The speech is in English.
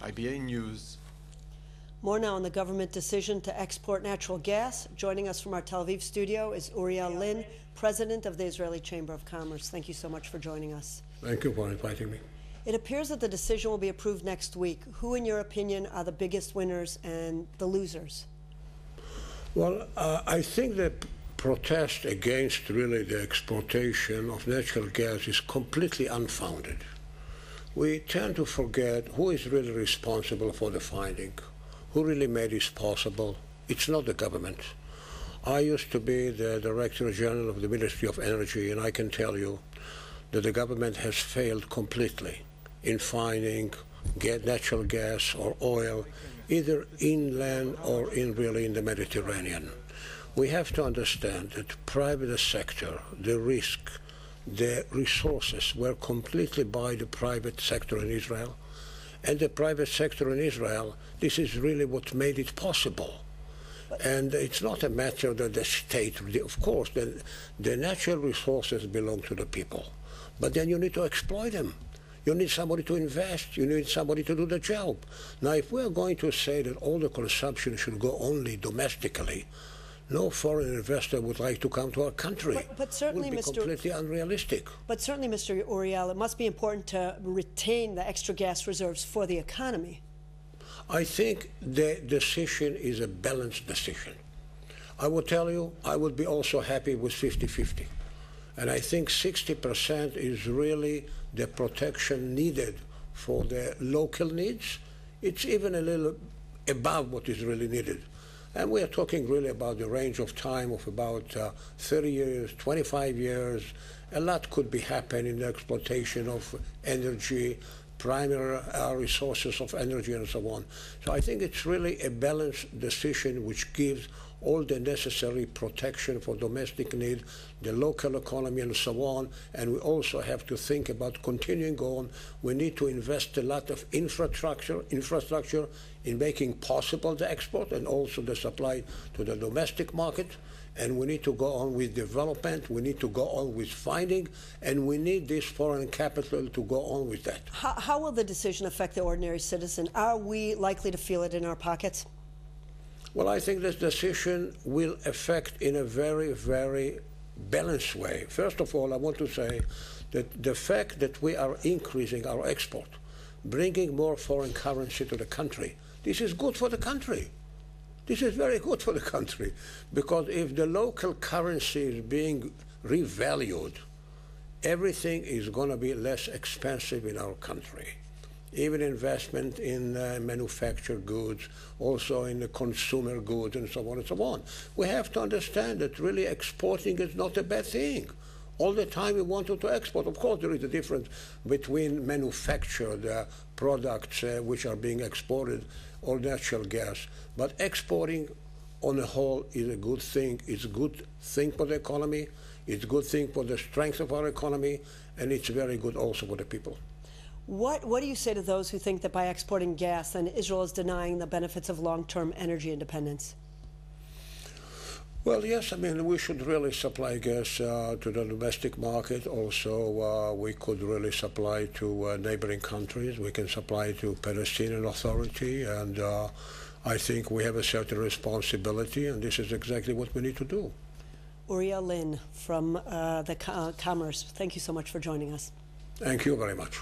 IBA News. More now on the government decision to export natural gas. Joining us from our Tel Aviv studio is Uriel Linn, president of the Israeli Chamber of Commerce. Thank you so much for joining us. Thank you for inviting me. It appears that the decision will be approved next week. Who, in your opinion, are the biggest winners and the losers? Well, I think the protest against really the exportation of natural gas is completely unfounded. We tend to forget who is really responsible for the finding, who really made this possible. It's not the government. I used to be the Director General of the Ministry of Energy, and I can tell you that the government has failed completely in finding natural gas or oil, either inland or in the Mediterranean. We have to understand that private sector, the risk, the resources were completely by the private sector in Israel. And the private sector in Israel, this is really what made it possible. And it's not a matter that the state, of course, the natural resources belong to the people. But then you need to exploit them. You need somebody to invest. You need somebody to do the job. Now, if we're going to say that all the consumption should go only domestically, no foreign investor would like to come to our country. But certainly, it would be completely unrealistic. But certainly, Mr. Uriel, it must be important to retain the extra gas reserves for the economy. I think the decision is a balanced decision. I will tell you, I would be also happy with 50-50. And I think 60% is really the protection needed for the local needs. It's even a little above what is really needed. And we are talking really about the range of time of about 30 years, 25 years. A lot could be happening in the exploitation of energy, primary resources of energy, and so on. So I think it's really a balanced decision which gives all the necessary protection for domestic need, the local economy, and so on. And we also have to think about continuing on. We need to invest a lot of infrastructure in making possible the export and also the supply to the domestic market. And we need to go on with development, we need to go on with finding, and we need this foreign capital to go on with that. How will the decision affect the ordinary citizen? Are we likely to feel it in our pockets? Well, I think this decision will affect in a very, very balanced way. First of all, I want to say that the fact that we are increasing our export, bringing more foreign currency to the country, this is good for the country. This is very good for the country, because if the local currency is being revalued, everything is going to be less expensive in our country. Even investment in manufactured goods, also in the consumer goods, and so on and so on. We have to understand that really exporting is not a bad thing. All the time we wanted to export. Of course, there is a difference between manufactured products which are being exported or natural gas. But exporting on the whole is a good thing. It's a good thing for the economy. It's a good thing for the strength of our economy. And it's very good also for the people. What do you say to those who think that by exporting gas, then Israel is denying the benefits of long-term energy independence? Well, yes, I mean, we should really supply gas to the domestic market. Also, we could really supply to neighboring countries. We can supply to Palestinian Authority, and I think we have a certain responsibility, and this is exactly what we need to do. Uriel Linn from the Commerce, thank you so much for joining us. Thank you very much.